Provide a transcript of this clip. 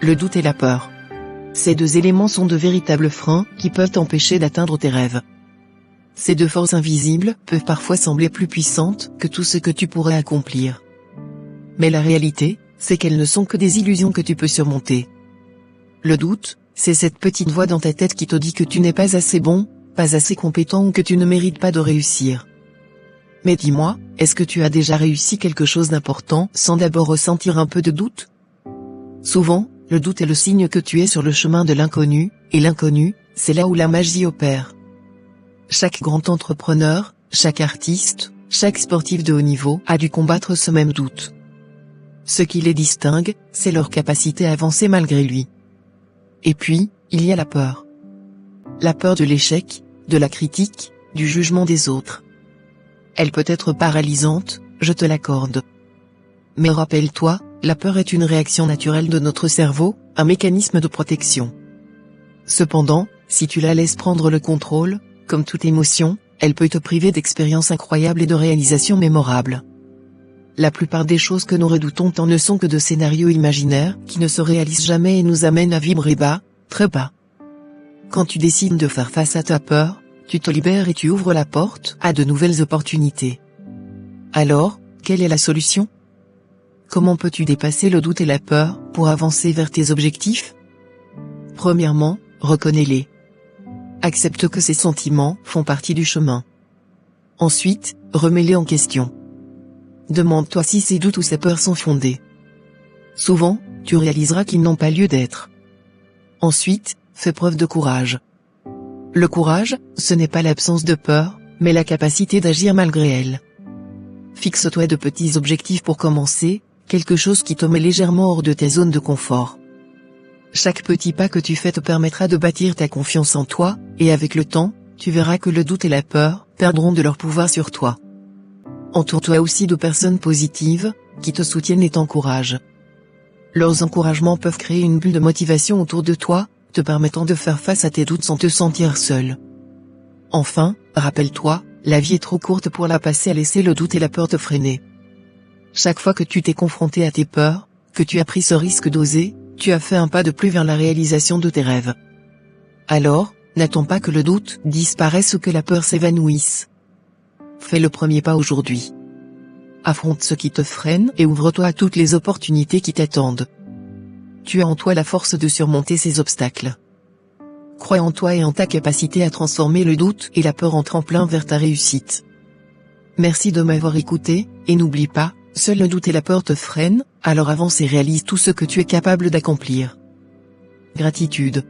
le doute et la peur. Ces deux éléments sont de véritables freins qui peuvent t'empêcher d'atteindre tes rêves. Ces deux forces invisibles peuvent parfois sembler plus puissantes que tout ce que tu pourrais accomplir. Mais la réalité, c'est qu'elles ne sont que des illusions que tu peux surmonter. Le doute, c'est cette petite voix dans ta tête qui te dit que tu n'es pas assez bon, pas assez compétent ou que tu ne mérites pas de réussir. Mais dis-moi, est-ce que tu as déjà réussi quelque chose d'important sans d'abord ressentir un peu de doute? Souvent, le doute est le signe que tu es sur le chemin de l'inconnu, et l'inconnu, c'est là où la magie opère. Chaque grand entrepreneur, chaque artiste, chaque sportif de haut niveau a dû combattre ce même doute. Ce qui les distingue, c'est leur capacité à avancer malgré lui. Et puis, il y a la peur. La peur de l'échec, de la critique, du jugement des autres. Elle peut être paralysante, je te l'accorde. Mais rappelle-toi, la peur est une réaction naturelle de notre cerveau, un mécanisme de protection. Cependant, si tu la laisses prendre le contrôle, comme toute émotion, elle peut te priver d'expériences incroyables et de réalisations mémorables. La plupart des choses que nous redoutons tant ne sont que de scénarios imaginaires qui ne se réalisent jamais et nous amènent à vibrer bas, très bas. Quand tu décides de faire face à ta peur, tu te libères et tu ouvres la porte à de nouvelles opportunités. Alors, quelle est la solution? Comment peux-tu dépasser le doute et la peur pour avancer vers tes objectifs? Premièrement, reconnais-les. Accepte que ces sentiments font partie du chemin. Ensuite, remets-les en question. Demande-toi si ces doutes ou ces peurs sont fondés. Souvent, tu réaliseras qu'ils n'ont pas lieu d'être. Ensuite, fais preuve de courage. Le courage, ce n'est pas l'absence de peur, mais la capacité d'agir malgré elle. Fixe-toi de petits objectifs pour commencer, quelque chose qui te met légèrement hors de tes zones de confort. Chaque petit pas que tu fais te permettra de bâtir ta confiance en toi, et avec le temps, tu verras que le doute et la peur perdront de leur pouvoir sur toi. Entoure-toi aussi de personnes positives, qui te soutiennent et t'encouragent. Leurs encouragements peuvent créer une bulle de motivation autour de toi, te permettant de faire face à tes doutes sans te sentir seul. Enfin, rappelle-toi, la vie est trop courte pour la passer à laisser le doute et la peur te freiner. Chaque fois que tu t'es confronté à tes peurs, que tu as pris ce risque d'oser, tu as fait un pas de plus vers la réalisation de tes rêves. Alors, n'attends pas que le doute disparaisse ou que la peur s'évanouisse. Fais le premier pas aujourd'hui. Affronte ce qui te freine et ouvre-toi à toutes les opportunités qui t'attendent. Tu as en toi la force de surmonter ces obstacles. Crois en toi et en ta capacité à transformer le doute et la peur en tremplin vers ta réussite. Merci de m'avoir écouté, et n'oublie pas, seul le doute et la peur te freinent, alors avance et réalise tout ce que tu es capable d'accomplir. Gratitude.